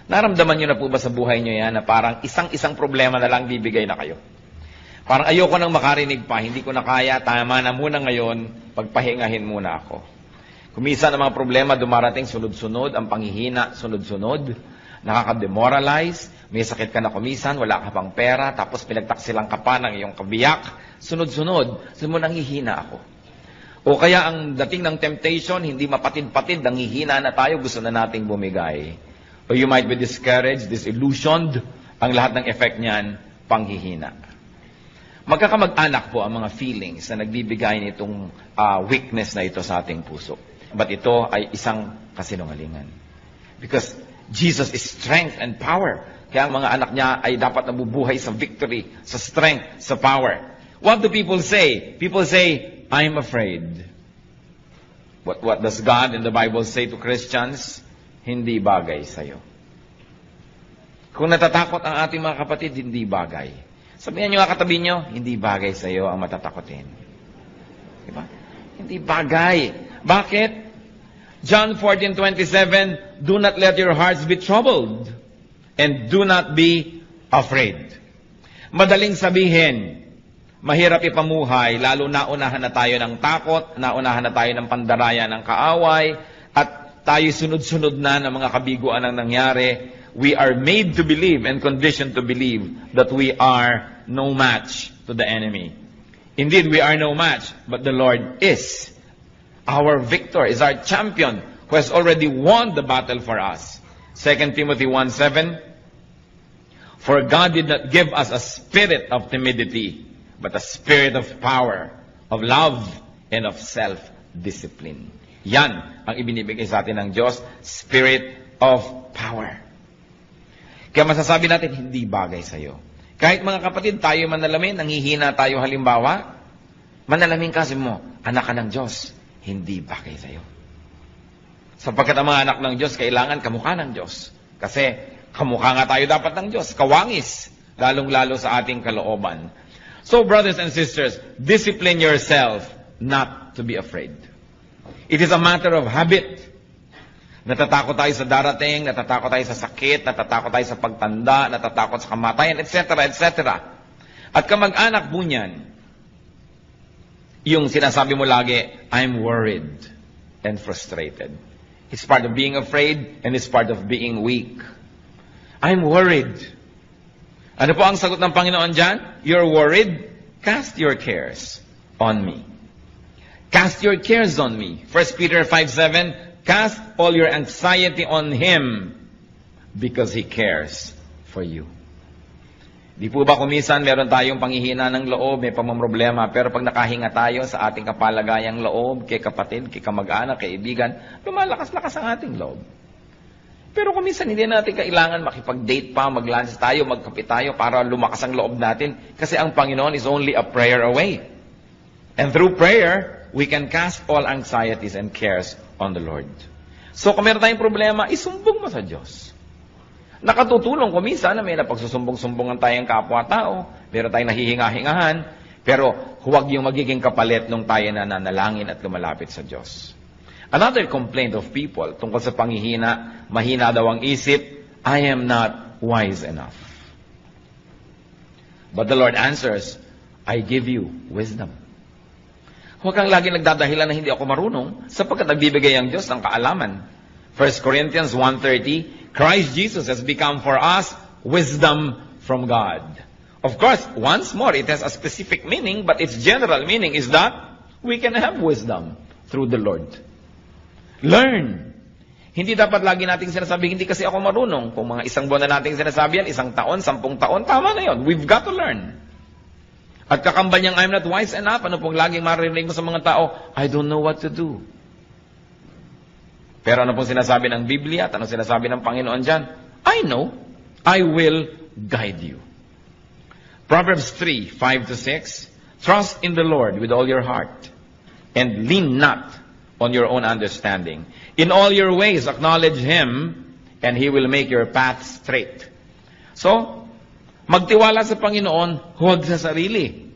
Naramdaman nyo na po ba sa buhay nyo yan na parang isang-isang problema na lang bibigay na kayo? Parang ayoko nang makarinig pa, hindi ko na kaya, tama na muna ngayon, pagpahingahin muna ako. Kumisa ng mga problema dumarating sunod-sunod, ang panghihina sunod-sunod, nakaka-demoralize, may sakit ka na kumisan, wala ka pang pera, tapos pinagtaksilang ka pa ng iyong kabiyak, sunod-sunod, mo nanghihina ako. O kaya ang dating ng temptation, hindi mapatid-patid, nanghihina na tayo, gusto na nating bumigay. Or you might be discouraged, disillusioned, ang lahat ng effect niyan, panghihina. Magkakamag-anak po ang mga feelings na nagbibigay nitong weakness na ito sa ating puso. But ito ay isang kasinungalingan. Because Jesus is strength and power. Kaya ang mga anak niya ay dapat nabubuhay sa victory, sa strength, sa power. What do people say? People say, I'm afraid. What does God in the Bible say to Christians? Hindi bagay sa'yo. Kung natatakot ang ating mga kapatid, hindi bagay. Sabihan nyo nga katabi nyo, hindi bagay sa'yo ang matatakotin. Diba? Hindi bagay. Bakit? John 14:27, do not let your hearts be troubled and do not be afraid. Madaling sabihin, mahirap ipamuhay, lalo naunahan na tayo ng takot, naunahan na tayo ng pandaraya ng kaaway, at tayo sunod-sunod na ng mga kabiguan ang nangyari. We are made to believe and conditioned to believe that we are no match to the enemy. Indeed, we are no match, but the Lord is. Our victor is our champion who has already won the battle for us. 2 Timothy 1:7, for God did not give us a spirit of timidity, but a spirit of power, of love, and of self-discipline. Yan ang ibinibigay sa atin ng Diyos, spirit of power. Kaya masasabi natin, hindi bagay sa'yo. Kahit mga kapatid, tayo manalamin, nanghihina tayo halimbawa, manalamin kasi mo, anak ka ng Diyos, hindi bagay sa'yo. Sapagkat ang mga anak ng Diyos, kailangan kamukha ng Diyos. Kasi kamukha nga tayo dapat ng Diyos, kawangis, lalong-lalo sa ating kalooban. So brothers and sisters, discipline yourself not to be afraid. It is a matter of habit. Natatakot tayo sa darating, natatakot tayo sa sakit, natatakot tayo sa pagtanda, natatakot sa kamatayan, etc., etc. At kamag-anak po niyan, yung sinasabi mo lagi, I'm worried and frustrated. It's part of being afraid and it's part of being weak. I'm worried. Ano po ang sagot ng Panginoon dyan? You're worried? Cast your cares on me. Cast your cares on me. 1 Peter 5:7, cast all your anxiety on Him because He cares for you. Di po ba kumisan meron tayong panghihina ng loob, may pamamroblema, pero pag nakahinga tayo sa ating kapalagayang loob, kay kapatid, kay kamag-anak, kay ibigan, lumalakas-lakas ang ating loob. Pero kumisan hindi natin kailangan makipag-date pa, mag-lunch tayo, magkape tayo para lumakas ang loob natin. Kasi ang Panginoon is only a prayer away. And through prayer, we can cast all anxieties and cares on the Lord. So kung meron tayong problema, isumbong mo sa Diyos. Nakatutulong kung minsan na may napagsusumbong-sumbongan tayong kapwa-tao, meron tayong nahihinga-hingahan, pero huwag yung magiging kapalit nung tayo na nanalangin at lumalapit sa Diyos. Another complaint of people tungkol sa panghihina, mahina daw ang isip, I am not wise enough. But the Lord answers, I give you wisdom. Huwag kang lagi nagdadahilan na hindi ako marunong, sapagkat nagbibigay ang Diyos ng kaalaman. 1 Corinthians 1:30, Christ Jesus has become for us wisdom from God. Of course, once more, it has a specific meaning, but its general meaning is that we can have wisdom through the Lord. Learn. Hindi dapat lagi nating sinasabi, hindi kasi ako marunong. Kung mga isang buwan na nating sinasabi yan, 1 taon, 10 taon, tama na yun. We've got to learn. At kakamba niyang, I'm not wise enough. Ano pong laging marinig mo sa mga tao? I don't know what to do. Pero ano pong sinasabi ng Biblia at ano sinasabi ng Panginoon dyan? I know. I will guide you. Proverbs 3:5-6, trust in the Lord with all your heart and lean not on your own understanding. In all your ways acknowledge Him and He will make your path straight. So, magtiwala sa Panginoon, huwag sa sarili.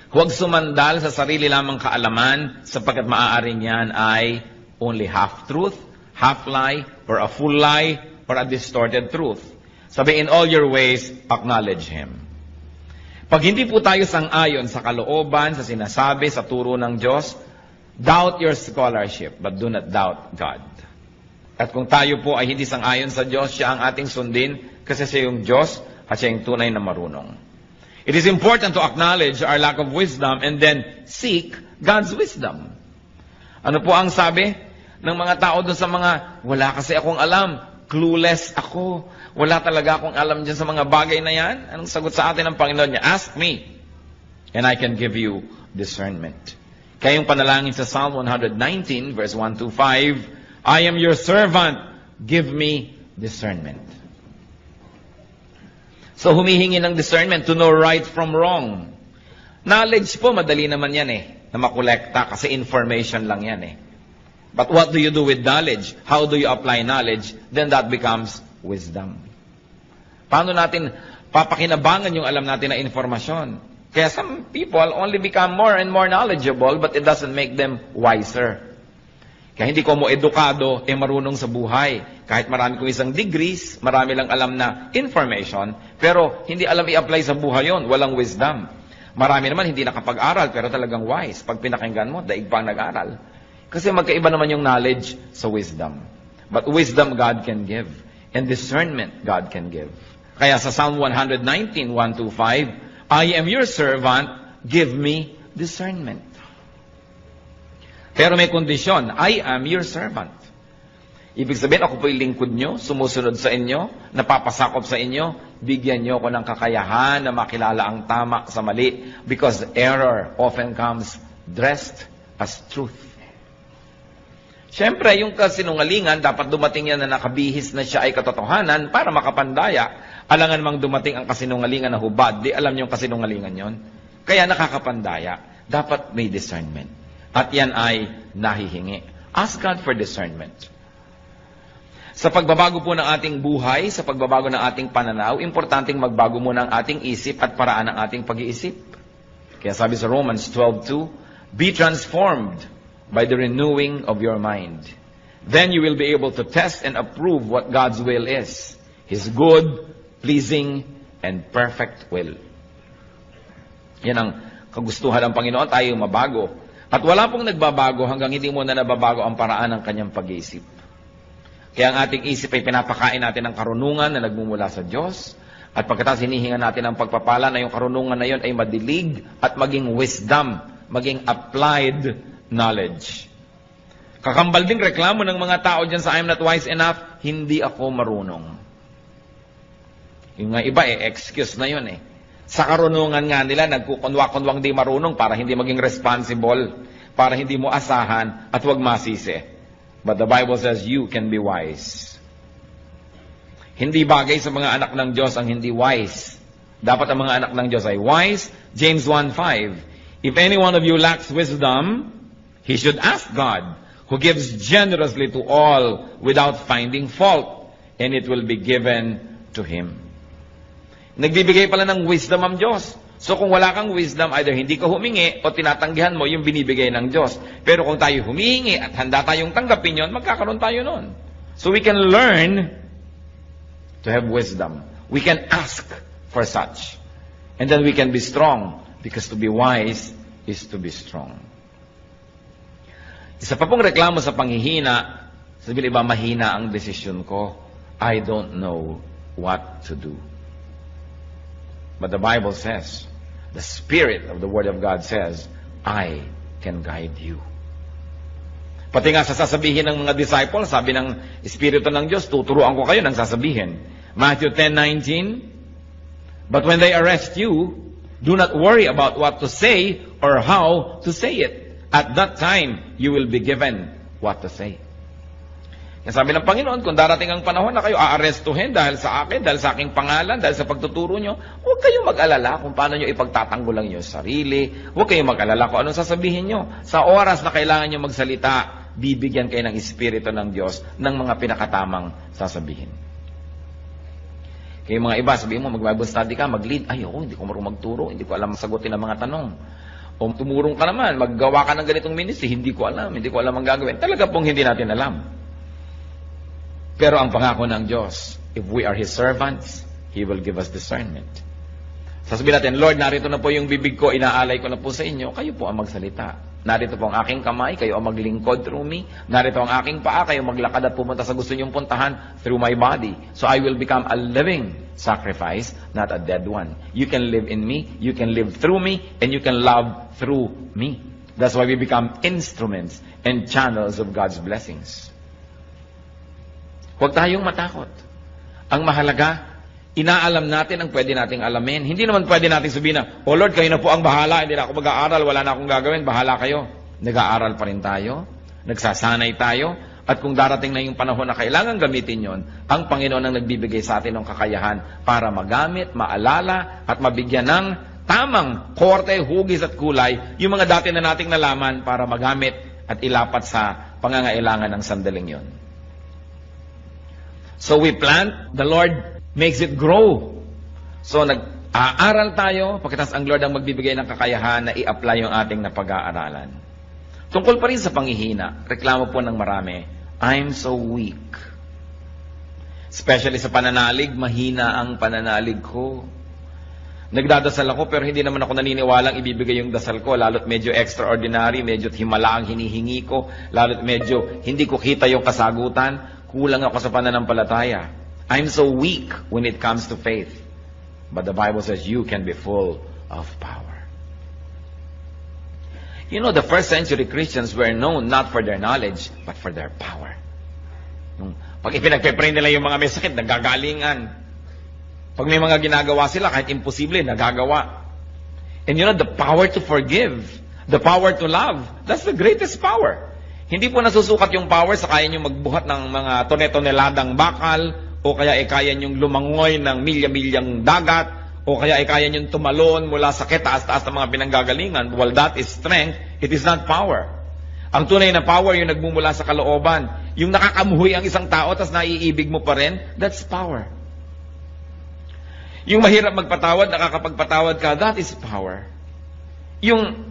Huwag sumandal sa sarili lamang kaalaman sapagkat maaaring yan ay only half-truth, half-lie, or a full lie, or a distorted truth. Sabi, in all your ways, acknowledge Him. Pag hindi po tayo sang-ayon sa kalooban, sa sinasabi, sa turo ng Diyos, doubt your scholarship, but do not doubt God. At kung tayo po ay hindi sang-ayon sa Diyos, siya ang ating sundin kasi siya yung Diyos at siya yung tunay na marunong. It is important to acknowledge our lack of wisdom and then seek God's wisdom. Ano po ang sabi ng mga tao doon sa mga, wala kasi akong alam, clueless ako, wala talaga akong alam dyan sa mga bagay na yan? Anong sagot sa atin ng Panginoon niya? Ask me, and I can give you discernment. Kaya yung panalangin sa Psalm 119, verse 1 to 5, I am your servant, give me discernment. So humihingi ng discernment to know right from wrong. Knowledge po, madali naman yan na makolekta kasi information lang yan But what do you do with knowledge? How do you apply knowledge? Then that becomes wisdom. Paano natin papakinabangan yung alam natin na informasyon? Kaya some people only become more and more knowledgeable, but it doesn't make them wiser. Kaya hindi ko mo edukado, marunong sa buhay. Kahit marami kong isang degrees, marami lang alam na information, pero hindi alam i-apply sa buhay yon, walang wisdom. Marami naman hindi nakapag-aral, pero talagang wise. Pag pinakinggan mo, daig pa ang nag-aral. Kasi magkaiba naman yung knowledge sa wisdom. But wisdom God can give. And discernment God can give. Kaya sa Psalm 119, 1-5, I am your servant, give me discernment. Pero may kondisyon, I am your servant. Ibig sabihin, ako po yung lingkod nyo, sumusunod sa inyo, napapasakop sa inyo, bigyan nyo ako ng kakayahan na makilala ang tama sa mali, because error often comes dressed as truth. Siyempre, yung kasinungalingan, dapat dumating yan na nakabihis na siya ay katotohanan para makapandaya. Alangan mang dumating ang kasinungalingan na hubad, di alam niyo yung kasinungalingan yon. Kaya nakakapandaya. Dapat may discernment. At yan ay nahihingi. Ask God for discernment. Sa pagbabago po ng ating buhay, sa pagbabago ng ating pananaw, importanteng magbago muna ang ating isip at paraan ng ating pag-iisip. Kaya sabi sa Romans 12:2, be transformed by the renewing of your mind. Then you will be able to test and approve what God's will is. His good, pleasing, and perfect will. Yan ang kagustuhan ng Panginoon, tayo mabago. At wala pong nagbabago hanggang hindi mo na nababago ang paraan ng kanyang pag-iisip. Kaya ang ating isip ay pinapakain natin ng karunungan na nagmumula sa Diyos. At pagkatapos hinihingan natin ang pagpapala na yung karunungan na yun ay madilig at maging wisdom, maging applied knowledge. Kakambal ding reklamo ng mga tao dyan sa I'm not wise enough, hindi ako marunong. Yung nga iba excuse na yun Sa karunungan nga nila, nagkukunwa-kunwang di marunong para hindi maging responsible, para hindi mo asahan at huwag masisi. But the Bible says you can be wise. Hindi bagay sa mga anak ng Diyos ang hindi wise. Dapat ang mga anak ng Diyos ay wise. James 1:5, if any one of you lacks wisdom, he should ask God, who gives generously to all without finding fault, and it will be given to him. Nagbibigay pala ng wisdom ang Diyos. So kung wala kang wisdom, either hindi ka humingi o tinatanggihan mo yung binibigay ng Diyos. Pero kung tayo humihingi at handa tayong tanggapin yun, magkakaroon tayo nun. So we can learn to have wisdom. We can ask for such. And then we can be strong, because to be wise is to be strong. Isa pa pong reklamo sa panghihina, sabihin iba, mahina ang desisyon ko. I don't know what to do. But the Bible says, the Spirit of the Word of God says, I can guide you. Pati nga sa sasabihin ng mga disciples, sabi ng Espiritu ng Diyos, tuturuan ko kayo ng sasabihin. Matthew 10:19, but when they arrest you, do not worry about what to say or how to say it. At that time, you will be given what to say. Yan sabi ng Panginoon, kung darating ang panahon na kayo aarestuhin dahil sa akin, dahil sa aking pangalan, dahil sa pagtuturo nyo, huwag kayong mag-alala kung paano nyo ipagtatanggol ang inyong sarili. Huwag kayong mag-alala kung anong sasabihin nyo. Sa oras na kailangan nyo magsalita, bibigyan kayo ng Espiritu ng Diyos ng mga pinakatamang sasabihin. Kaya mga iba, sabihin mo, mag-Bible study ka, mag-lead. Ay, hindi ko marunong magturo, hindi ko alam sagutin ang mga tanong. O tumurong ka naman, maggawa ka ng ganitong ministry, hindi ko alam ang gagawin. Talaga pong hindi natin alam. Pero ang pangako ng Diyos, if we are His servants, He will give us discernment. Sasabihin natin, Lord, narito na po yung bibig ko, inaalay ko na po sa inyo, kayo po ang magsalita. Narito po ang aking kamay, kayo ang maglingkod through me. Narito ang aking paa, kayo maglakad at pumunta sa gusto niyong puntahan through my body. So I will become a living sacrifice, not a dead one. You can live in me, you can live through me, and you can love through me. That's why we become instruments and channels of God's blessings. Huwag tayong matakot. Ang mahalaga, inaalam natin ang pwede nating alamin. Hindi naman pwede nating sabihin na, oh Lord, kayo na po ang bahala, hindi na ako mag-aaral, wala na akong gagawin, bahala kayo. Nag-aaral pa rin tayo, nagsasanay tayo, at kung darating na yung panahon na kailangan gamitin yon, ang Panginoon ang nagbibigay sa atin ng kakayahan para magamit, maalala, at mabigyan ng tamang korte, hugis at kulay, yung mga dati na nating nalaman para magamit at ilapat sa pangangailangan ng sandaling yon. So we plant, the Lord makes it grow. So nag-aaral tayo, pagkatapos ang Lord ang magbibigay ng kakayahan na i-apply yung ating napag-aaralan. Tungkol pa rin sa panghihina, reklamo po ng marami, I'm so weak. Especially sa pananalig, mahina ang pananalig ko. Nagdadasal ako pero hindi naman ako naniniwalang ibibigay yung dasal ko, lalo't medyo extraordinary, medyo himala ang hinihingi ko, lalo't medyo hindi ko kita yung kasagutan, kulang ako sa pananampalataya. I'm so weak when it comes to faith. But the Bible says you can be full of power. You know, the first century Christians were known not for their knowledge, but for their power. Pag ipinagpe-pray nila yung mga may sakit, nagagalingan. Pag may mga ginagawa sila, kahit imposible, nagagawa. And you know, the power to forgive, the power to love, that's the greatest power. Hindi po nasusukat yung power sa kaya nyo magbuhat ng mga tone-toneladang bakal, o kaya kaya nyo lumangoy ng milya-milyang dagat, o kaya kaya nyo tumalon mula sa taas-taas ng mga pinanggagalingan. Well, that is strength, it is not power. Ang tunay na power, yung nagmumula sa kalooban. Yung nakakamuhi ang isang tao, tas naiibig mo pa rin, that's power. Yung mahirap magpatawad, nakakapagpatawad ka, that is power. Yung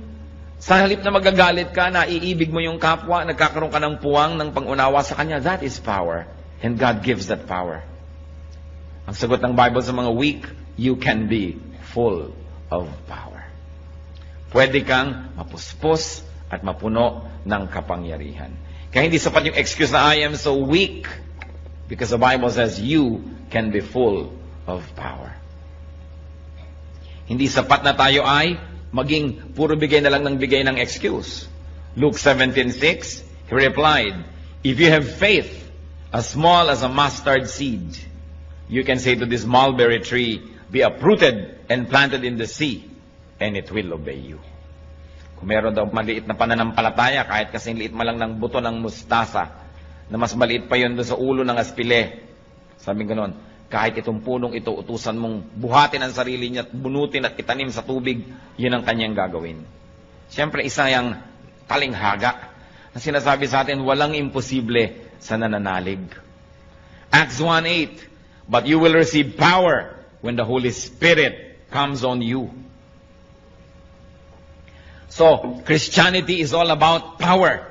sa halip na magagalit ka, naiibig mo yung kapwa, nagkakaroon ka ng puwang ng pangunawa sa kanya, that is power. And God gives that power. Ang sagot ng Bible sa mga weak, you can be full of power. Pwede kang mapuspos at mapuno ng kapangyarihan. Kaya hindi sapat yung excuse na I am so weak, because the Bible says you can be full of power. Hindi sapat na tayo ay maging puro bigay na lang ng bigay ng excuse. Luke 17:6, He replied, if you have faith as small as a mustard seed, you can say to this mulberry tree, be uprooted and planted in the sea, and it will obey you. Kung meron daw maliit na pananampalataya, kahit kasing liit man lang ng buto ng mustasa, na mas maliit pa yun doon sa ulo ng aspile, sabi ganon, kahit itong punong ito, utusan mong buhatin ang sarili niya at bunutin at itanim sa tubig, yun ang kanyang gagawin. Siyempre, isa yung talinghaga na sinasabi sa atin, walang imposible sa nananalig. Acts 1:8, but you will receive power when the Holy Spirit comes on you. So, Christianity is all about power.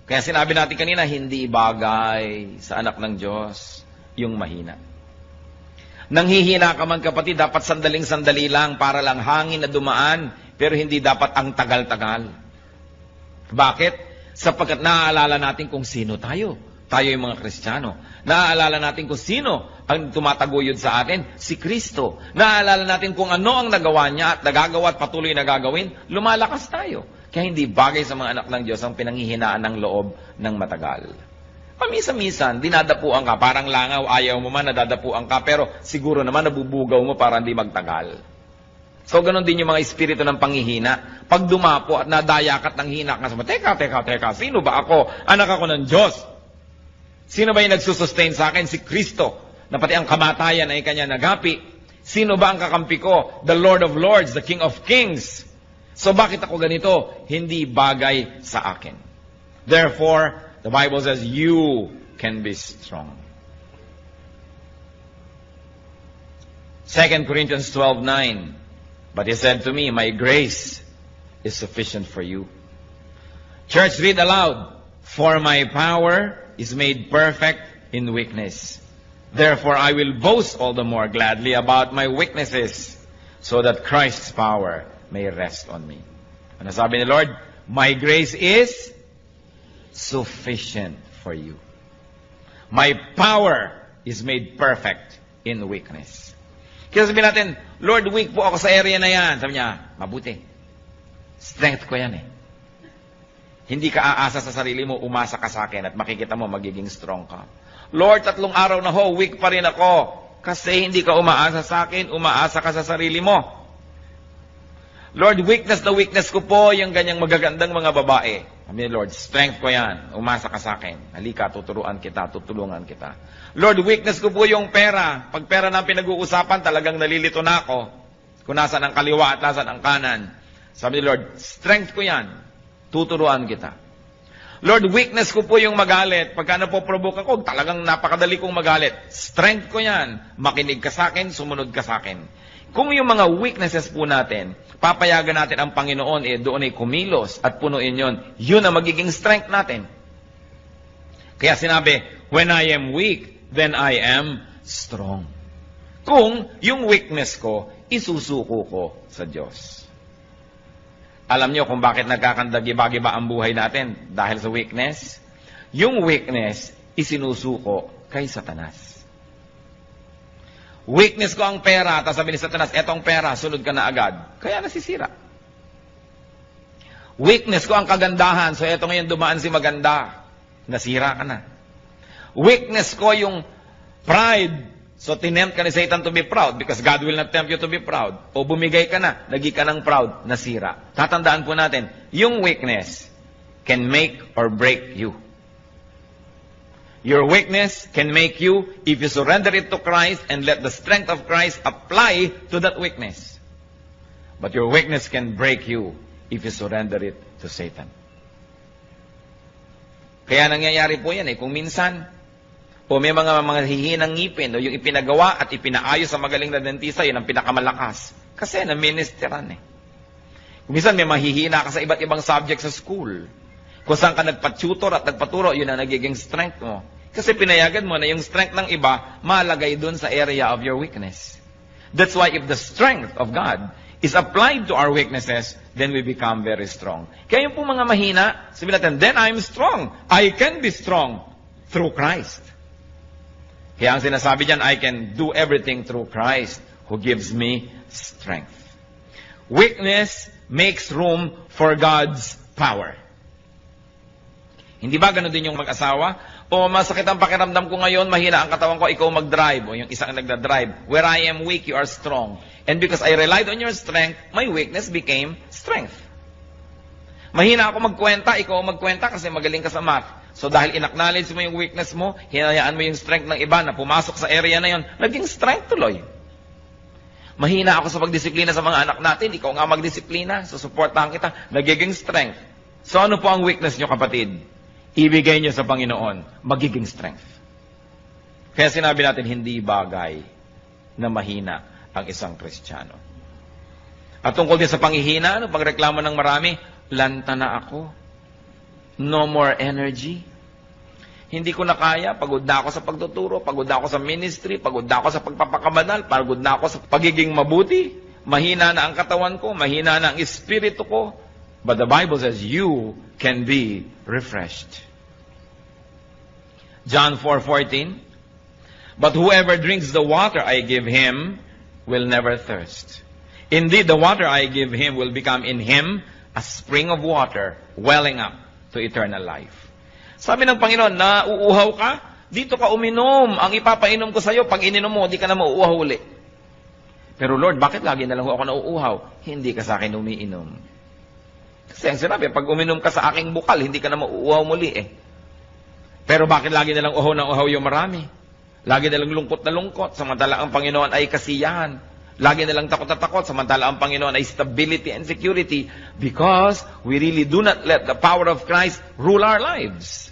Kaya sinabi natin kanina, hindi bagay sa anak ng Diyos yung mahina. Nanghihina ka man kapatid, dapat sandaling-sandali lang para lang hangin na dumaan, pero hindi dapat ang tagal-tagal. Bakit? Sapagkat naaalala natin kung sino tayo. Tayo yung mga Kristiyano. Naaalala natin kung sino ang tumataguyod sa atin, si Kristo. Naaalala natin kung ano ang nagawa niya at nagagawa at patuloy na gagawin, lumalakas tayo. Kaya hindi bagay sa mga anak ng Diyos ang pinanghihinaan ng loob ng matagal. Pamisa-misan, dinadapuan ka, parang langaw, ayaw mo man, nadadapuan ka, pero siguro naman nabubugaw mo para hindi magtagal. So, ganun din yung mga espiritu ng panghihina. Pag dumapo at nadayakat ng hina ka, teka, sino ba ako? Anak ako ng Diyos. Sino ba yung nagsusustain sa akin? Si Kristo, na pati ang kamatayan ay kanya nagapi. Sino ba ang kakampi ko? The Lord of Lords, the King of Kings. So, bakit ako ganito? Hindi bagay sa akin. Therefore, the Bible says, you can be strong. 2 Corinthians 12:9. But he said to me, my grace is sufficient for you. Church, read aloud. For my power is made perfect in weakness. Therefore, I will boast all the more gladly about my weaknesses, so that Christ's power may rest on me. Ano sabi ni Lord? My grace is sufficient for you. My power is made perfect in weakness. Kaya sabihin natin, Lord, weak po ako sa area na yan. Sabi niya, mabuti. Strength ko yan eh. Hindi ka aasa sa sarili mo, umasa ka sa akin at makikita mo magiging strong ka. Lord, 3 araw na ho, weak pa rin ako. Kasi hindi ka umaasa sa akin, umaasa ka sa sarili mo. Lord, weakness na weakness ko po yung ganyang magagandang mga babae. Sabi ni Lord, strength ko yan. Umasa ka sa akin. Halika, tuturuan kita, tutulungan kita. Lord, weakness ko po yung pera. Pag pera na pinag-uusapan, talagang nalilito na ako. Kung nasan ang kaliwa at nasan ang kanan. Sabi ni Lord, strength ko yan. Tuturuan kita. Lord, weakness ko po yung magalit. Pagka napoprovoke ako, talagang napakadali kong magalit. Strength ko yan. Makinig ka sa akin, sumunod ka sa akin. Kung yung mga weaknesses po natin, papayagan natin ang Panginoon, doon ay kumilos at punuin yon. Yun ang magiging strength natin. Kaya sinabi, when I am weak, then I am strong. Kung yung weakness ko, isusuko ko sa Diyos. Alam niyo kung bakit nagkakandagi-giba ang buhay natin? Dahil sa weakness. Yung weakness, isinusuko kay Satanas. Weakness ko ang pera, tapos sabi ni Satanas, etong pera, sunod ka na agad. Kaya nasisira. Weakness ko ang kagandahan, so eto ngayon dumaan si maganda. Nasira ka na. Weakness ko yung pride, so tinempt ka ni Satan to be proud because God will not tempt you to be proud. O bumigay ka na, naging ka ng proud, nasira. Tatandaan po natin, yung weakness can make or break you. Your weakness can make you if you surrender it to Christ and let the strength of Christ apply to that weakness. But your weakness can break you if you surrender it to Satan. Kaya nangyayari po yan kung minsan, o may mga hihinang ngipin, o yung ipinagawa at ipinaayos sa magaling na dentista, yun ang pinakamalakas. Kasi na-ministeran Kung minsan may mahihina ka sa iba't ibang subject sa school. Kung saan ka nagpa-tutor at nagpaturo, yun ang nagiging strength mo. Kasi pinayagan mo na yung strength ng iba, malagay dun sa area of your weakness. That's why if the strength of God is applied to our weaknesses, then we become very strong. Kaya yung po mga mahina, sabihin natin, then I'm strong. I can be strong through Christ. Kaya ang sinasabi dyan, I can do everything through Christ who gives me strength. Weakness makes room for God's power. Hindi ba ganun din yung mag-asawa? O masakit ang pakiramdam ko ngayon, mahina ang katawan ko, ikaw mag-drive. O yung isang nagda-drive. Where I am weak, you are strong. And because I relied on your strength, my weakness became strength. Mahina ako magkwenta, ikaw magkwenta kasi magaling ka sa math. So dahil in-acknowledge mo yung weakness mo, hinayaan mo yung strength ng iba na pumasok sa area na yon, naging strength tuloy. Mahina ako sa pagdisiplina sa mga anak natin, ikaw nga magdisiplina, susuportahan kita, nagiging strength. So ano po ang weakness nyo, kapatid? Ibigay nyo sa Panginoon, magiging strength. Kaya sinabi natin, hindi bagay na mahina ang isang Kristiyano. At tungkol din sa panghihina, pagreklamo ng marami, lanta na ako. No more energy. Hindi ko na kaya, pagod na ako sa pagtuturo, pagod na ako sa ministry, pagod na ako sa pagpapakabanal, pagod na ako sa pagiging mabuti. Mahina na ang katawan ko, mahina na ang espiritu ko. But the Bible says, you can be refreshed. John 4:14. But whoever drinks the water I give him will never thirst. Indeed, the water I give him will become in him a spring of water welling up to eternal life. Sabi ng Panginoon, nauuhaw ka? Dito ka uminom. Ang ipapainom ko sa iyo, pag ininom mo, di ka na mauuhaw uli. Pero Lord, bakit lagi na lang ako nauuhaw? Hindi ka sa akin umiinom. Kasi ang sinabi, pag uminom ka sa aking bukal, hindi ka na mauuhaw muli Pero bakit lagi na lang uhaw ng uhaw yung marami? Lagi na lang lungkot na lungkot, samantala ang Panginoon ay kasiyahan. Lagi na lang takot na takot, samantala ang Panginoon ay stability and security because we really do not let the power of Christ rule our lives.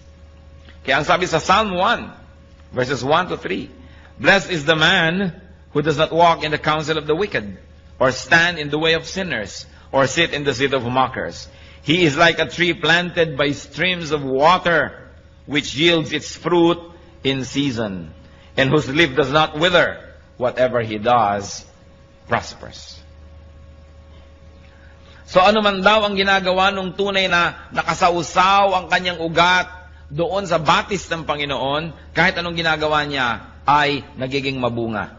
Kaya ang sabi sa Psalm 1, verses 1 to 3, Blessed is the man who does not walk in the counsel of the wicked, or stand in the way of sinners, or sit in the seat of mockers. He is like a tree planted by streams of water, which yields its fruit in season, and whose leaf does not wither. Whatever he does prospers. So ano man daw ang ginagawa nung tunay na nakasausaw ang kanyang ugat doon sa batis ng Panginoon, kahit anong ginagawa niya ay nagiging mabunga.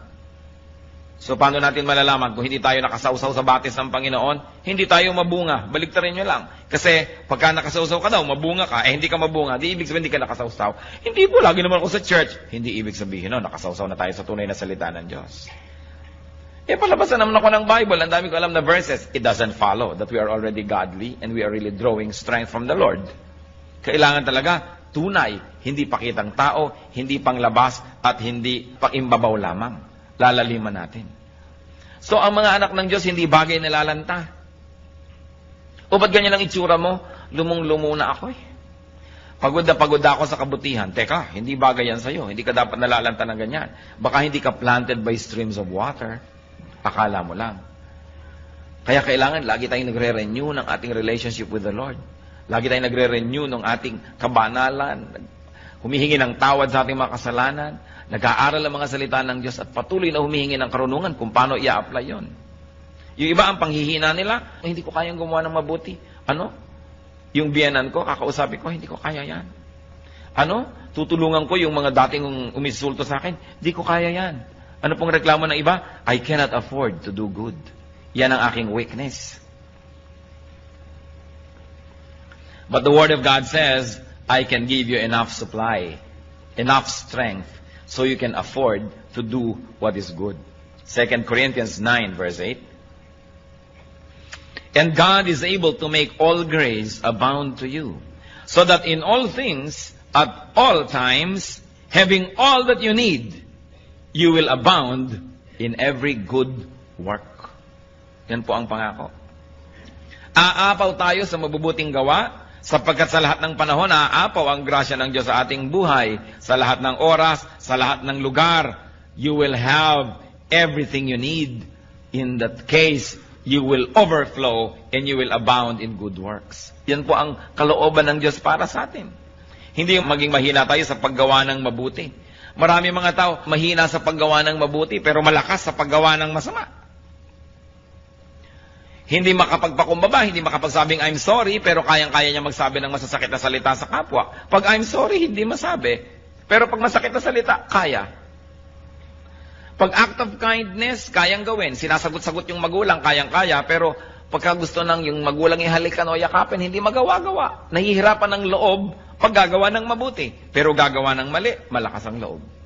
So paano natin malalaman kung hindi tayo nakasausaw sa batis ng Panginoon? Hindi tayo mabunga. Baliktarin nyo lang. Kasi pagka nakasausaw ka daw, mabunga ka, hindi ka mabunga, di ibig sabihin hindi ka nakasausaw. Hindi po, lagi naman ako sa church. Hindi ibig sabihin, no, nakasausaw na tayo sa tunay na salita ng Diyos. Palabasan naman ako ng Bible, ang dami ko alam na verses. It doesn't follow that we are already godly and we are really drawing strength from the Lord. Kailangan talaga tunay, hindi pakitang tao, hindi panglabas, at hindi pakimbabaw lamang. Lalaliman natin. So, ang mga anak ng Diyos, hindi bagay na lalanta. O ba't ganyan ang itsura mo? Lumong-lumo na ako eh. Pagod na pagod ako sa kabutihan. Teka, hindi bagay yan sa'yo. Hindi ka dapat nalalanta ng ganyan. Baka hindi ka planted by streams of water. Akala mo lang. Kaya kailangan, lagi tayong nagre-renew ng ating relationship with the Lord. Lagi tayong nagre-renew ng ating kabanalan. Humihingi ng tawad sa ating mga kasalanan. Nag-aaral ang mga salita ng Diyos at patuloy na humihingi ng karunungan kung paano i-apply yon. Yung iba ang panghihina nila, hindi ko kayang gumawa ng mabuti. Ano? Yung biyenan ko, kakausapin ko, hindi ko kaya yan. Ano? Tutulungan ko yung mga dating umisulto sa akin, hindi ko kaya yan. Ano pong reklamo ng iba? I cannot afford to do good. Yan ang aking weakness. But the Word of God says, I can give you enough supply, enough strength, so you can afford to do what is good. 2 Corinthians 9, verse 8. And God is able to make all grace abound to you, so that in all things, at all times, having all that you need, you will abound in every good work. Yan po ang pangako. Aapaw tayo sa mabubuting gawa, sapagkat sa lahat ng panahon, aapaw ang grasya ng Diyos sa ating buhay. Sa lahat ng oras, sa lahat ng lugar, you will have everything you need. In that case, you will overflow and you will abound in good works. Yan po ang kalooban ng Diyos para sa atin. Hindi yung maging mahina tayo sa paggawa ng mabuti. Marami mga tao mahina sa paggawa ng mabuti pero malakas sa paggawa ng masama. Hindi makapagpakumbaba, hindi makapagsabing I'm sorry, pero kayang-kaya niya magsabi ng masasakit na salita sa kapwa. Pag I'm sorry, hindi masabi. Pero pag masakit na salita, kaya. Pag act of kindness, kayang gawin. Sinasagot-sagot yung magulang, kayang-kaya. Pero pagka gusto ng yung magulang ihalikan o yakapin, hindi magawa-gawa. Nahihirapan ng loob pag gagawa ng mabuti. Pero gagawa ng mali, malakas ang loob.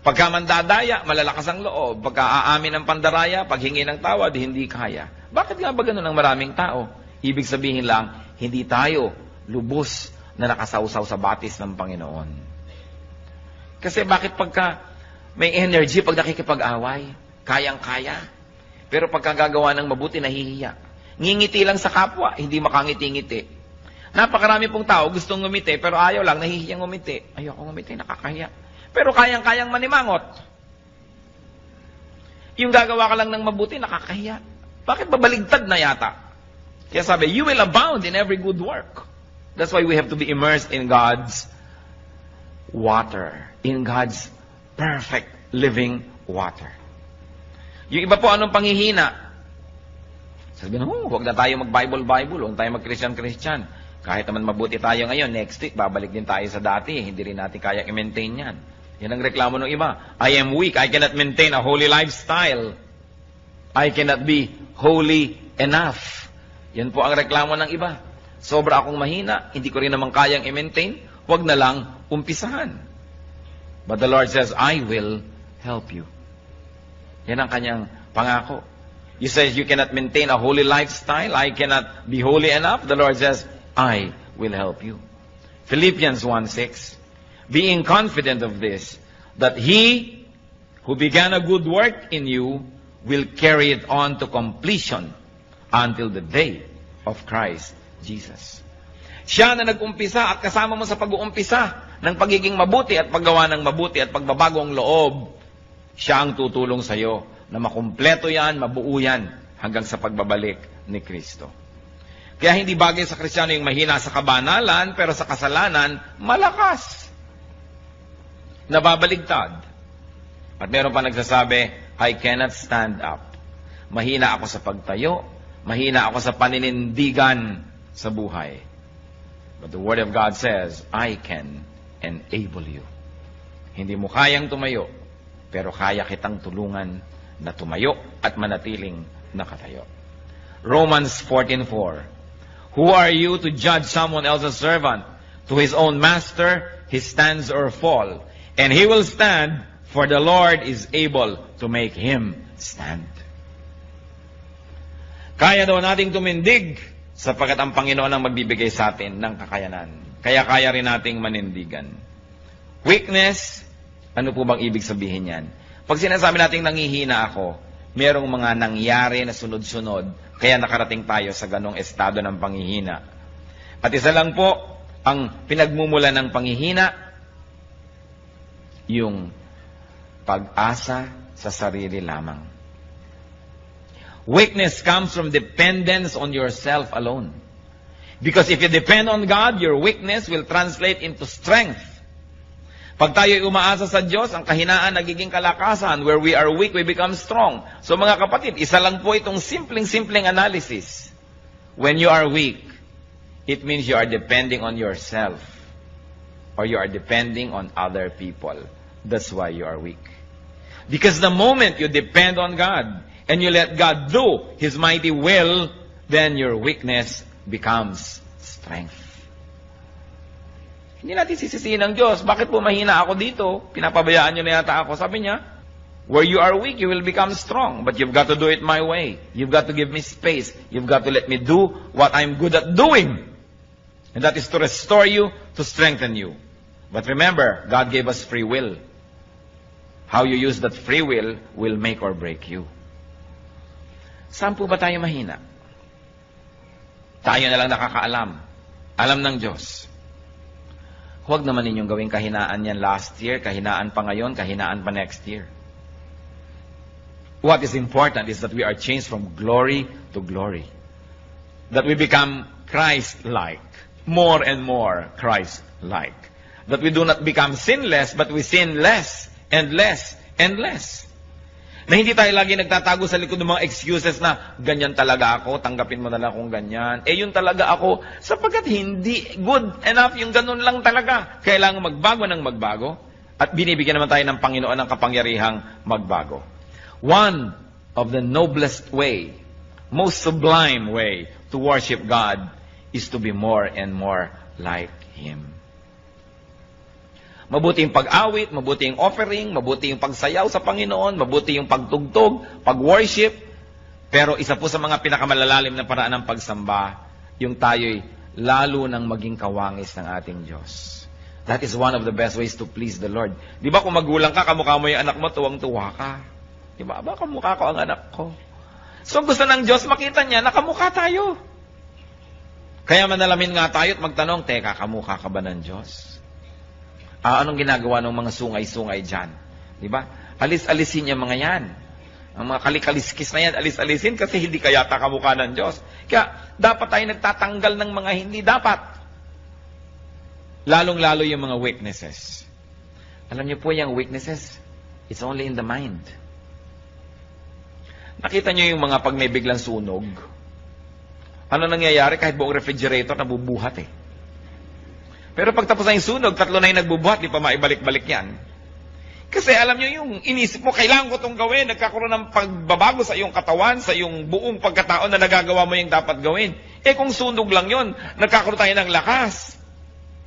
Pagka mandadaya, malalakas ang loob. Pagka aamin ng pandaraya, paghingi ng tawad, hindi kaya. Bakit nga ba ganun ang maraming tao? Ibig sabihin lang, hindi tayo lubos na nakasawsaw sa batis ng Panginoon. Kasi bakit pagka may energy pag nakikipag-away, kayang-kaya. Pero pagka gagawa ng mabuti, nahihiya. Ngingiti lang sa kapwa, hindi makangiti-ngiti. Napakarami pong tao gustong ngumiti, pero ayaw lang, nahihiyang ngumiti. Ayoko ngumiti, nakakahiya. Pero kayang-kayang manimangot. Yung gagawa ka lang ng mabuti, nakakahiya. Bakit babaligtad na yata? Kaya sabi, you will abound in every good work. That's why we have to be immersed in God's water. In God's perfect living water. Yung iba po, anong panghihina? Sabi na, huwag na tayo mag-Bible, huwag tayo mag-Christian. Kahit naman mabuti tayo ngayon, next week, babalik din tayo sa dati. Hindi rin natin kaya i-maintain yan. Yan ang reklamo ng iba. I am weak. I cannot maintain a holy lifestyle. I cannot be holy enough. Yan po ang reklamo ng iba. Sobra akong mahina. Hindi ko rin naman kayang i-maintain. Huwag na lang umpisahan. But the Lord says, I will help you. Yan ang kanyang pangako. You say you cannot maintain a holy lifestyle. I cannot be holy enough. The Lord says, I will help you. Philippians 1:6. Being confident of this, that He who began a good work in you will carry it on to completion until the day of Christ Jesus. Siya na nag-umpisa at kasama mo sa pag-uumpisa ng pagiging mabuti at paggawa ng mabuti at pagbabagong loob, siya ang tutulong sa iyo na makumpleto yan, mabuo yan hanggang sa pagbabalik ni Kristo. Kaya hindi bagay sa Kristiyano yung mahina sa kabanalan, pero sa kasalanan, malakas. nababaligtad. At meron pa nagsasabi, I cannot stand up. Mahina ako sa pagtayo, mahina ako sa paninindigan sa buhay. But the Word of God says, I can enable you. Hindi mo kayang tumayo, pero kaya kitang tulungan na tumayo at manatiling nakatayo. Romans 14:4. Who are you to judge someone else's servant? To his own master, he stands or fall. And he will stand, for the Lord is able to make him stand. Kaya daw nating tumindig sapagkat ang Panginoon ang magbibigay sa atin ng kakayanan. Kaya kaya rin nating manindigan. Weakness, ano po bang ibig sabihin yan? Pag sinasabi nating nangihina ako, merong mga nangyari na sunod-sunod, kaya nakarating tayo sa ganong estado ng panghihina. At isa lang po, ang pinagmumula ng panghihina, yung pag-asa sa sarili lamang. Weakness comes from dependence on yourself alone. Because if you depend on God, your weakness will translate into strength. Pag tayo'y umaasa sa Diyos, ang kahinaan nagiging kalakasan. Where we are weak, we become strong. So mga kapatid, isa lang po itong simpleng analysis. When you are weak, it means you are depending on yourself. Or you are depending on other people. That's why you are weak. Because the moment you depend on God, and you let God do His mighty will, then your weakness becomes strength. Hindi natin sisisihin ng Diyos. Bakit po mahina ako dito? Pinapabayaan niyo na yata ako. Sabi niya, where you are weak, you will become strong. But you've got to do it my way. You've got to give me space. You've got to let me do what I'm good at doing. And that is to restore you, to strengthen you. But remember, God gave us free will. How you use that free will make or break you. Saan po ba tayo mahina? Tayo na lang nakakaalam. Alam ng Diyos. Huwag naman ninyong gawing kahinaan yan last year, kahinaan pa ngayon, kahinaan pa next year. What is important is that we are changed from glory to glory. That we become Christ-like. More and more Christ-like. That we do not become sinless, but we sin less and less and less. Na hindi tayo lagi nagtatago sa likod ng mga excuses na ganyan talaga ako, tanggapin mo na lang kung ganyan. Yun talaga ako, sapagkat hindi good enough yung ganun lang talaga. Kailangan magbago ng magbago. At binibigyan naman tayo ng Panginoon ng kapangyarihang magbago. One of the noblest way, most sublime way to worship God is to be more and more like Him. Mabuti yung pag-awit, mabuti yung offering, mabuti yung pagsayaw sa Panginoon, mabuti yung pagtugtog, pag-worship. Pero isa po sa mga pinakamalalalim na paraan ng pagsamba, yung tayo'y lalo nang maging kawangis ng ating Diyos. That is one of the best ways to please the Lord. Di ba kung magulang ka, kamukha mo yung anak mo, tuwang-tuwa ka. Di ba? Kamukha ko ang anak ko. So gusto ng Diyos, makita niya na kamukha tayo. Kaya manalamin nga tayo at magtanong, teka, kamukha ka ba ng Diyos? Anong ginagawa ng mga sungay-sungay dyan? Diba? Alis-alisin yung mga yan. Ang mga kalikaliskis na yan, alis-alisin kasi hindi ka yata kamukha ng Diyos. Kaya dapat tayo nagtatanggal ng mga hindi dapat. Lalong-lalo yung mga weaknesses. Alam niyo po yung weaknesses, it's only in the mind. Nakita niyo yung mga pag may biglang sunog? Ano nangyayari kahit buong refrigerator nabubuhat eh. Pero pag tapos na yung sunog, 3 na yung nagbubuhat, di pa maibalik-balik yan. Kasi alam nyo yung inisip mo, kailangan ko itong gawin, nagkakaroon ng pagbabago sa iyong katawan, sa iyong buong pagkatao na nagagawa mo yung dapat gawin. Kung sunog lang yon, nagkakaroon tayo ng lakas.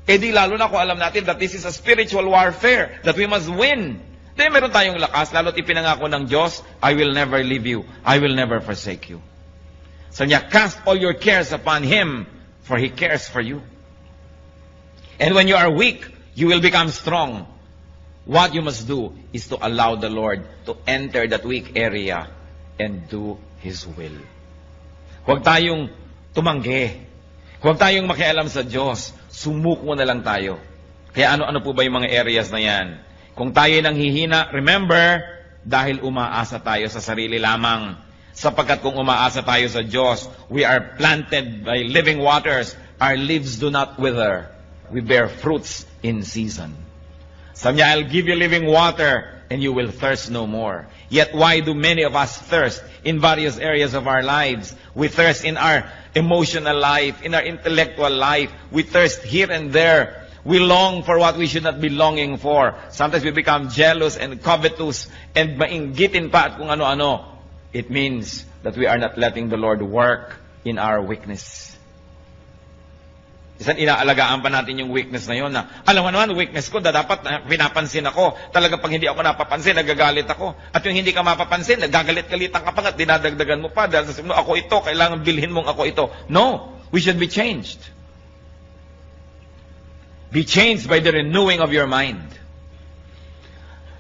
Di lalo na kung alam natin that this is a spiritual warfare, that we must win. Meron tayong lakas, lalo't ipinangako ng Diyos, I will never leave you, I will never forsake you. So niya, cast all your cares upon Him, for He cares for you. And when you are weak, you will become strong. What you must do is to allow the Lord to enter that weak area and do His will. Huwag tayong tumanggi. Huwag tayong makialam sa Diyos. Sumuko na lang tayo. Kaya ano-ano po ba yung mga areas na yan? Kung tayo nanghihina, remember, dahil umaasa tayo sa sarili lamang. Sapagkat kung umaasa tayo sa Diyos, we are planted by living waters. Our leaves do not wither. We bear fruits in season. Sabi niya, I'll give you living water and you will thirst no more. Yet why do many of us thirst in various areas of our lives? We thirst in our emotional life, in our intellectual life. We thirst here and there. We long for what we should not be longing for. Sometimes we become jealous and covetous and mainggitin pa at kung ano-ano. It means that we are not letting the Lord work in our weakness. Isang inaalagaan pa natin yung weakness na yun na, alam mo naman, weakness ko, dapat pinapansin ako. Talaga pag hindi ako napapansin, nagagalit ako. At yung hindi ka mapapansin, nagagalit-galitan ka pa at dinadagdagan mo pa. Dahil sasabihin mo, ako ito, kailangan bilhin mong ako ito. No, we should be changed. Be changed by the renewing of your mind.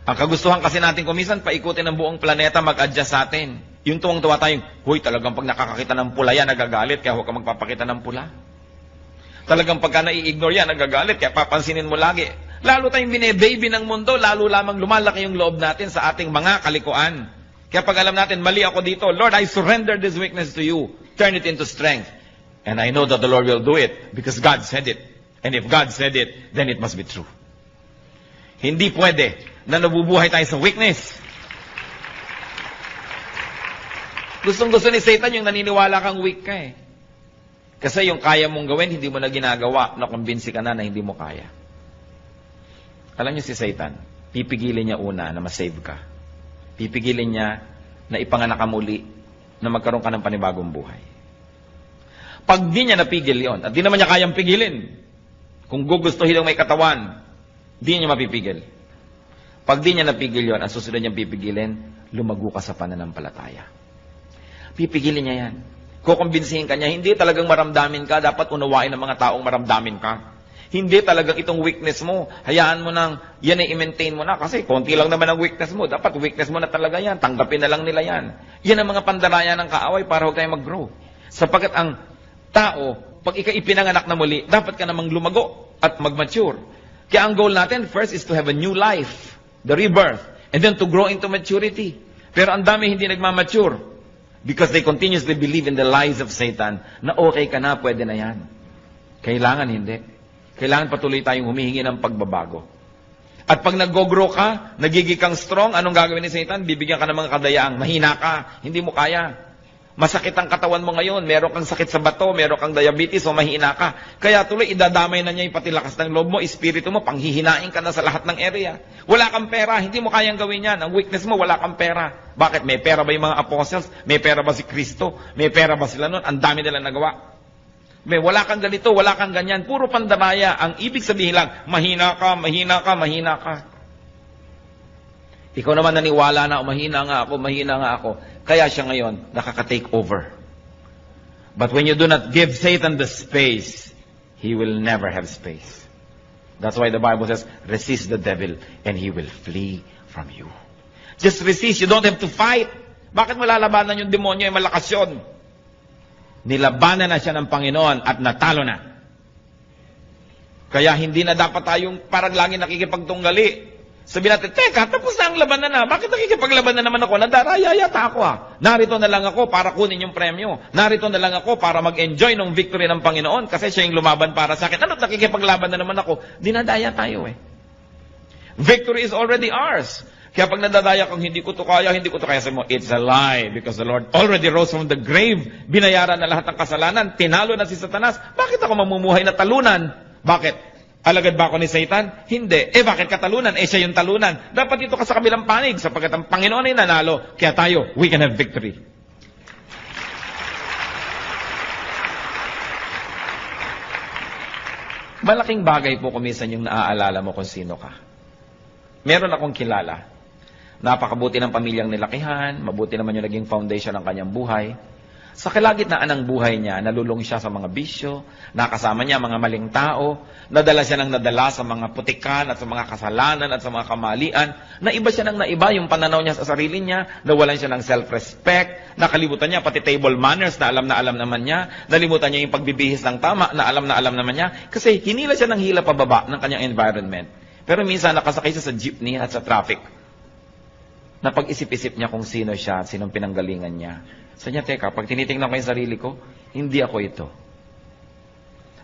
Ang kagustuhan kasi natin kumisan, paikutin ang buong planeta, mag-adjust sa atin. Yung tuwang-tuwa tayong, huy, talagang pag nakakakita ng pula yan, nagagalit, kaya huwag ka magpapakita ng pula. Talagang pagka nai-ignore yan, nagagalit, kaya papansinin mo lagi. Lalo tayong bine-baby ng mundo, lalo lamang lumalaki yung loob natin sa ating mga kalikuan. Kaya pag alam natin, mali ako dito, Lord, I surrender this weakness to you. Turn it into strength. And I know that the Lord will do it because God said it. And if God said it, then it must be true. Hindi pwede na nabubuhay tayo sa weakness. Gustong-gusto ni Satan yung naniniwala kang weak ka eh. Kasi yung kaya mong gawin, hindi mo na ginagawa, nakumbinsi ka na hindi mo kaya. Alam niyo si Satan, pipigilin niya una na masave ka. Pipigilin niya na ipanganak ka muli, na magkaroon ka ng panibagong buhay. Pag di niya napigil yon, at di naman niya kayang pigilin, kung gugustuhin ng may katawan, di niya mapipigil. Pag di niya napigil yon, ang susunod niyang pipigilin, lumago ka sa pananampalataya. Pipigilin niya yan. Kukumbinsihin ka niya, hindi talagang maramdamin ka, dapat unawain ng mga taong maramdamin ka. Hindi talagang itong weakness mo, hayaan mo nang, yan ay i-maintain mo na, kasi konti lang naman ang weakness mo, dapat weakness mo na talaga yan, tanggapin na lang nila yan. Yan ang mga pandaraya ng kaaway para huwag tayo mag-grow. Sapagkat ang tao, pag ipinanganak na muli, dapat ka namang lumago at mag-mature. Kaya ang goal natin, first is to have a new life, the rebirth, and then to grow into maturity. Pero ang dami hindi nagmamature. Because they continuously believe in the lies of Satan na okay ka na, pwede na yan. Kailangan hindi. Kailangan patuloy tayong humihingi ng pagbabago. At pag nag-grow ka, nagiging kang strong, anong gagawin ni Satan? Bibigyan ka ng mga kadayaang, mahina ka, hindi mo kaya. Masakit ang katawan mo ngayon, meron kang sakit sa bato, meron kang diabetes o mahina ka. Kaya tuloy, idadamay na niya yung pati lakas ng loob mo, espiritu mo, panghihinain ka na sa lahat ng area. Wala kang pera, hindi mo kayang gawin yan. Ang weakness mo, wala kang pera. Bakit? May pera ba yung mga apostles? May pera ba si Kristo? May pera ba sila nun? Ang dami nila nagawa. Wala kang ganito, wala kang ganyan. Puro pandamaya. Ang ibig sabihin lang, mahina ka, mahina ka, mahina ka. Ikaw naman naniwala na, mahina nga ako. Kaya siya ngayon, nakaka-take over. But when you do not give Satan the space, he will never have space. That's why the Bible says, resist the devil and he will flee from you. Just resist. You don't have to fight. Bakit mo lalabanan yung demonyo? Malakas yun. Nilabanan na siya ng Panginoon at natalo na. Kaya hindi na dapat tayong parang lagi nakikipagtunggali. Sabihin natin, teka, tapos na ang labanan na. Bakit nakikipaglaban na naman ako? Nadaraya yata ako Narito na lang ako para kunin yung premyo. Narito na lang ako para mag-enjoy ng victory ng Panginoon kasi siya yung lumaban para sa akin. Ano't nakikipaglaban na naman ako? Dinadaya tayo Victory is already ours. Kaya pag nadadaya kang hindi ko to kaya, sabi mo, it's a lie because the Lord already rose from the grave. Binayaran na lahat ng kasalanan. Tinalo na si Satanas. Bakit ako mamumuhay na talunan? Bakit? Alagad ba ako ni Satan? Hindi. Bakit katalunan? Siya yung talunan. Dapat dito ka sa kabilang panig sapagkat ang Panginoon ay nanalo. Kaya tayo, we can have victory. Malaking bagay po kumisan yung naaalala mo kung sino ka. Meron akong kilala. Napakabuti ng pamilyang nilakihan, mabuti naman yung naging foundation ng kanyang buhay. Sa kalagitnaan ng buhay niya, nalulung siya sa mga bisyo, nakasama niya mga maling tao, nadala siya ng nadala sa mga putikan at sa mga kasalanan at sa mga kamalian, naiba siya ng naiba yung pananaw niya sa sarili niya, nawalan siya ng self-respect, nakalimutan niya pati table manners na alam naman niya, nalimutan niya yung pagbibihis ng tama na alam naman niya, kasi hinila siya ng hila pababa ng kanyang environment. Pero minsan nakasakay siya sa jeepney at sa traffic. Napag-isip-isip niya kung sino siya at sinong pinanggalingan niya. Sabi niya, teka, pag tinitingnan ko yung sarili ko, hindi ako ito.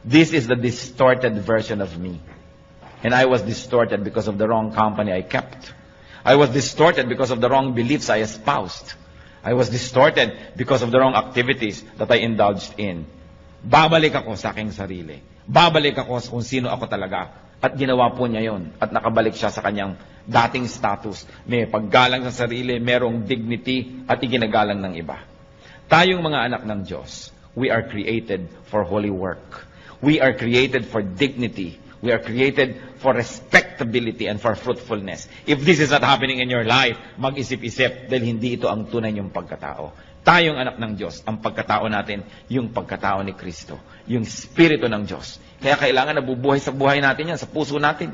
This is the distorted version of me. And I was distorted because of the wrong company I kept. I was distorted because of the wrong beliefs I espoused. I was distorted because of the wrong activities that I indulged in. Babalik ako sa aking sarili. Babalik ako kung sino ako talaga. At ginawa po niya yon. At nakabalik siya sa kanyang dating status. May paggalang sa sarili, merong dignity, at iginagalang ng iba. Tayong mga anak ng Diyos, we are created for holy work. We are created for dignity. We are created for respectability and for fruitfulness. If this is not happening in your life, mag-isip-isip dahil hindi ito ang tunay niyong pagkatao. Tayong anak ng Diyos, ang pagkatao natin, yung pagkatao ni Kristo. Yung Espiritu ng Diyos. Kaya kailangan nabubuhay sa buhay natin yan, sa puso natin.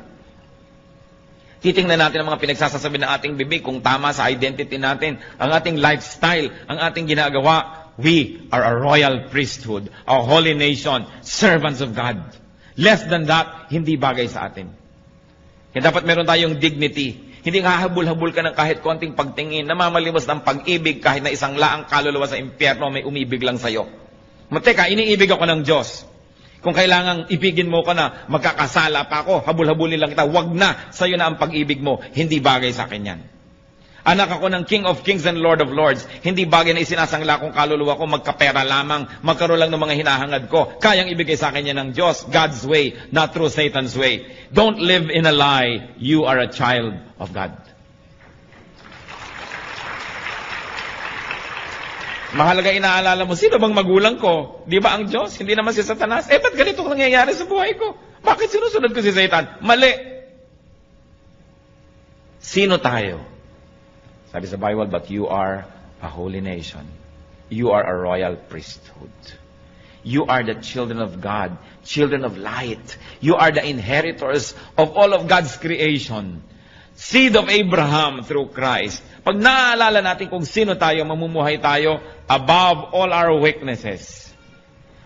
Titingnan natin ang mga pinagsasasabi ng ating bibig kung tama sa identity natin, ang ating lifestyle, ang ating ginagawa. We are a royal priesthood, a holy nation, servants of God. Less than that, hindi bagay sa atin. Kaya dapat meron tayong dignity. Hindi hahabol-habol ka ng kahit konting pagtingin, namamalimos ng pag-ibig kahit na isang laang kaluluwa sa impyerno may umibig lang sa'yo. Teka, iniibig ako ng Diyos. Kung kailangang ibigin mo ka na, magkakasala pa ako, habol-habulin lang kita, wag na, sa'yo na ang pag-ibig mo. Hindi bagay sa akin yan. Anak ako ng King of Kings and Lord of Lords. Hindi bagay na isinasangla kong kaluluwa ko, magkapera lamang, magkaroon lang ng mga hinahangad ko. Kayang ibigay sa akin yan ng Diyos, God's way, not through Satan's way. Don't live in a lie. You are a child of God. Mahalaga inaalala mo, sino bang magulang ko? Di ba ang Diyos? Hindi naman si Satanas. Ba't ganito nangyayari sa buhay ko? Bakit sinusunod ko si Satan? Mali. Sino tayo? Sabi sa Bible, but you are a holy nation. You are a royal priesthood. You are the children of God, children of light. You are the inheritors of all of God's creation. Seed of Abraham through Christ. Pag naaalala natin kung sino tayo, mamumuhay tayo above all our weaknesses.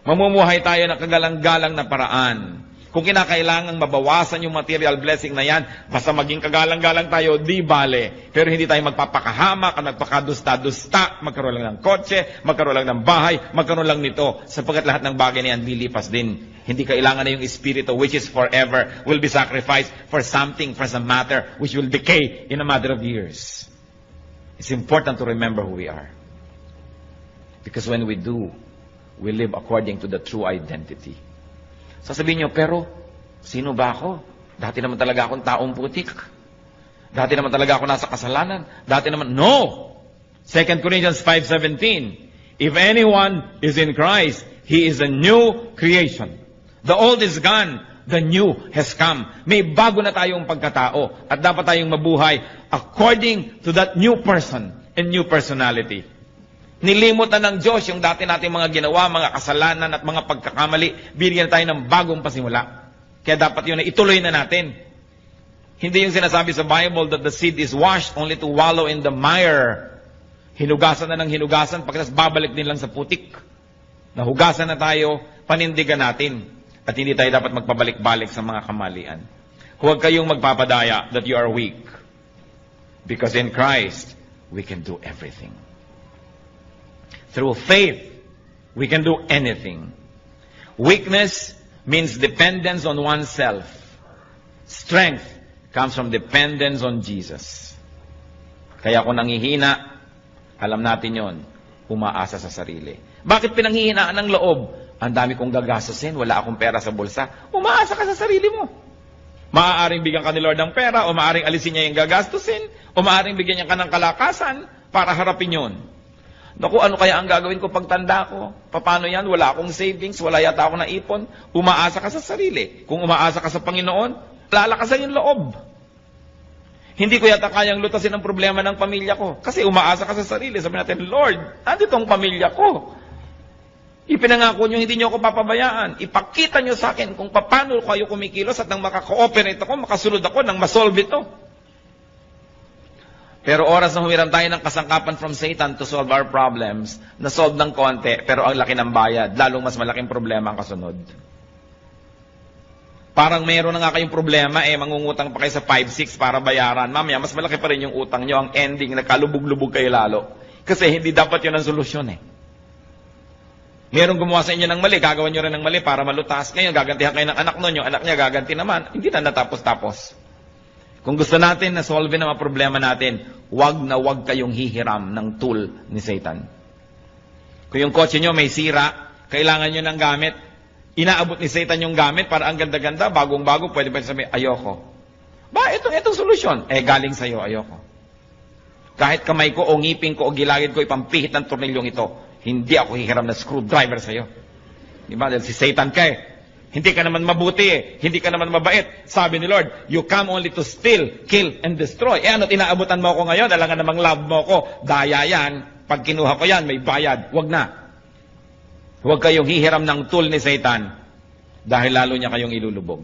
Mamumuhay tayo na kagalang-galang na paraan. Kung kinakailangang mabawasan yung material blessing na yan, basta maging kagalang-galang tayo, di bale. Pero hindi tayo magpapakahamak at magpakadusta-dusta, magkaroon lang ng kotse, magkaroon lang ng bahay, magkaroon lang nito. Sapagkat lahat ng bagay na yan, lilipas din. Hindi kailangan na yung Espiritu, which is forever, will be sacrificed for something, for some matter, which will decay in a matter of years. It's important to remember who we are. Because when we do, we live according to the true identity. Sasabihin nyo, pero, sino ba ako? Dati naman talaga akong taong putik. Dati naman talaga ako nasa kasalanan. Dati naman, no! 2 Corinthians 5:17. If anyone is in Christ, he is a new creation. The old is gone, the new has come. May bago na tayong pagkatao at dapat tayong mabuhay according to that new person and new personality. Nilimutan ng Diyos yung dati nating mga ginawa, mga kasalanan at mga pagkakamali. Binigyan tayo ng bagong pasimula. Kaya dapat yun na ituloy na natin. Hindi yung sinasabi sa Bible that the seed is washed only to wallow in the mire. Hinugasan na ng hinugasan, pagkatapos babalik din lang sa putik. Nahugasan na tayo, panindigan natin. At hindi tayo dapat magpabalik-balik sa mga kamalian. Huwag kayong magpapadaya that you are weak. Because in Christ, we can do everything. Through faith, we can do anything. Weakness means dependence on oneself. Strength comes from dependence on Jesus. Kaya kung nangihina, alam natin yon, umaasa sa sarili. Bakit pinanghihinaan ng loob? Ang dami kong gagastusin, wala akong pera sa bulsa. Umaasa ka sa sarili mo. Maaaring bigyan ka ni Lord ng pera, o maaaring alisin niya yung gagastusin, o maaaring bigyan niya ka ng kalakasan para harapin yon. Naku, ano kaya ang gagawin ko pagtanda ko? Paano yan? Wala akong savings, wala yata akong naipon. Umaasa ka sa sarili. Kung umaasa ka sa Panginoon, lalakasan yung loob. Hindi ko yata kayang lutasin ang problema ng pamilya ko. Kasi umaasa ka sa sarili. Sabi natin, Lord, nandito ang pamilya ko. Ipinangako nyo, hindi nyo ako papabayaan. Ipakita nyo sa akin kung paano kayo kumikilos at nang makaka-ooperate ako, makasunod ako, nang masolve ito. Pero oras na humiram tayo ng kasangkapan from Satan to solve our problems, na-solve ng konti, pero ang laki ng bayad, lalong mas malaking problema ang kasunod. Parang meron na nga kayong problema, mangungutang pa kayo sa 5-6 para bayaran. Mamaya, mas malaki pa rin yung utang nyo. Ang ending, nagkalubog-lubog kayo lalo. Kasi hindi dapat yun ang solusyon Merong gumawa sa inyo ng mali, gagawa nyo rin ng mali para malutas. Ngayon, gagantihan kayo ng anak nun, yung anak niya gaganti naman. Hindi na natapos-tapos. Kung gusto natin na solve ang mga problema natin, wag na wag kayong hihiram ng tool ni Satan. Kung yung kotse nyo may sira, kailangan nyo ng gamit, inaabot ni Satan yung gamit para ang ganda-ganda, bagong-bago, pwede ba sabihin, ayoko. Ba, itong solusyon. Galing sa'yo, ayoko. Kahit kamay ko o ngipin ko o gilagid ko, ipampihit ng tornilyong ito, hindi ako hihiram na screwdriver sa'yo. Diba? Dahil si Satan ka eh. Hindi ka naman mabuti eh. Hindi ka naman mabait. Sabi ni Lord, you come only to steal, kill, and destroy. Ano't inaabutan mo ako ngayon? Alam nga namang love mo ako. Daya yan. Pag kinuha ko yan, may bayad. Huwag na. Huwag kayong hihiram ng tool ni Satan dahil lalo niya kayong ilulubog.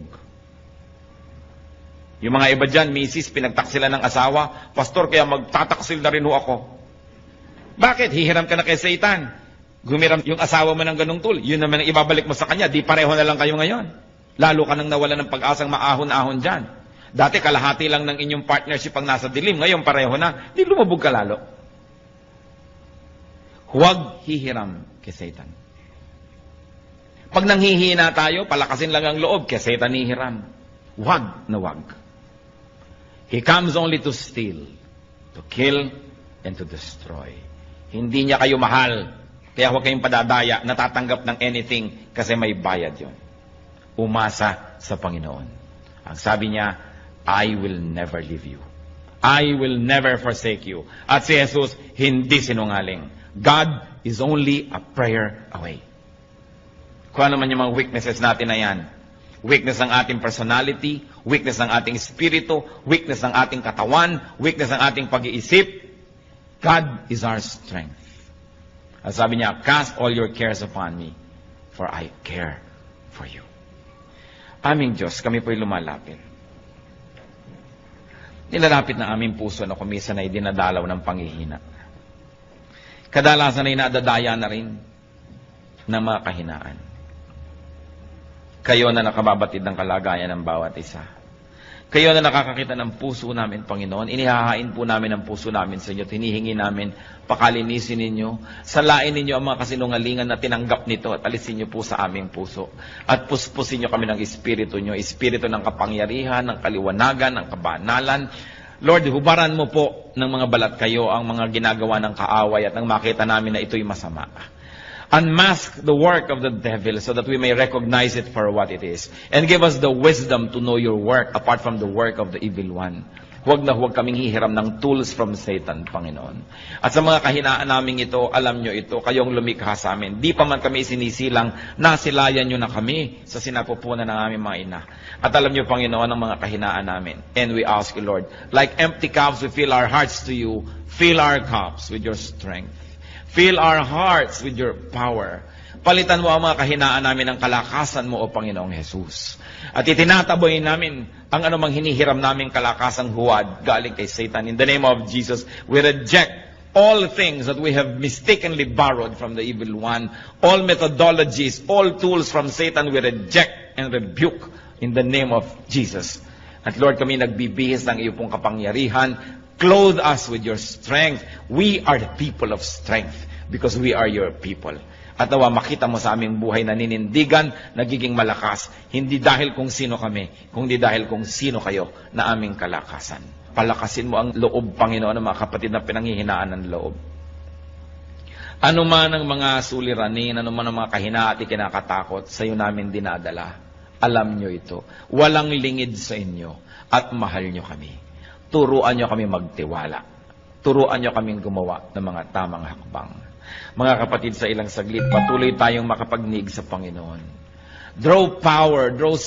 Yung mga iba dyan, misis, pinagtaksila ng asawa, pastor, kaya magtataksil na rin ho ako. Bakit? Hihiram ka na kay Satan. Gumiram yung asawa mo ng ganung tool. Yun naman ang ibabalik mo sa kanya. Di pareho na lang kayo ngayon. Lalo ka nang nawala ng pag-asang maahon-ahon dyan. Dati kalahati lang ng inyong partnership ang nasa dilim. Ngayon pareho na. Di lumubog ka lalo. Huwag hihiram kay Satan. Pag nanghihina tayo, palakasin lang ang loob kay Satan hihiram. Huwag na huwag. He comes only to steal, to kill, and to destroy. Hindi niya kayo mahal. Kaya huwag kayong padadaya, natatanggap ng anything kasi may bayad yon. Umasa sa Panginoon. Ang sabi niya, I will never leave you. I will never forsake you. At si Jesus, hindi sinungaling. God is only a prayer away. Kung ano man yung mga weaknesses natin na yan. Weakness ng ating personality, weakness ng ating espiritu, weakness ng ating katawan, weakness ng ating pag-iisip. God is our strength. At sabi niya, cast all your cares upon me, for I care for you. Aming Diyos, kami po'y lumalapit. Nilalapit na aming puso na kumisan ay dinadalaw ng panghihina. Kadalasan ay nadadaya na rin ng mga kahinaan. Kayo na nakababatid ng kalagayan ng bawat isa. Kayo na nakakakita ng puso namin, Panginoon. Inihahain po namin ang puso namin sa inyo. Hinihingi namin, pakalinisin ninyo. Salain ninyo ang mga kasinungalingan na tinanggap nito at alisin nyo po sa aming puso. At puspusin nyo kami ng espiritu nyo. Espiritu ng kapangyarihan, ng kaliwanagan, ng kabanalan. Lord, hubaran mo po ng mga balat kayo ang mga ginagawa ng kaaway at nang makita namin na ito'y masama. Unmask the work of the devil so that we may recognize it for what it is. And give us the wisdom to know your work apart from the work of the evil one. Huwag na huwag kaming hihiram ng tools from Satan, Panginoon. At sa mga kahinaan namin ito, alam nyo ito, kayong lumikha sa amin. Di pa man kami sinisilang, nasilayan nyo na kami sa sinapupunan ng aming mga ina. At alam nyo, Panginoon, ang mga kahinaan namin. And we ask you, Lord, like empty cups, we fill our hearts to you. Fill our cups with your strength. Fill our hearts with your power. Palitan mo ang mga kahinaan namin ng kalakasan mo, O Panginoong Jesus. At itinataboy namin ang anumang hinihiram namin kalakasang huwad galing kay Satan. In the name of Jesus, we reject all things that we have mistakenly borrowed from the evil one. All methodologies, all tools from Satan, we reject and rebuke in the name of Jesus. At Lord, kami nagbibihis ng iyong pong kapangyarihan. Clothe us with your strength. We are the people of strength because we are your people. At nawa makita mo sa aming buhay na ninindigan, nagiging malakas. Hindi dahil kung sino kami, kundi dahil kung sino kayo na aming kalakasan. Palakasin mo ang loob, Panginoon, ng mga kapatid na pinanghihinaan ng loob. Ano man ang mga suliranin, ano man ang mga kahinaan at kinakatakot, sa iyo namin dinadala. Alam nyo ito. Walang lingid sa inyo at mahal nyo kami. Turuan nyo kami magtiwala. Turuan nyo kaming gumawa ng mga tamang hakbang. Mga kapatid, sa ilang saglit, patuloy tayong makapagnig sa Panginoon. Draw power, draw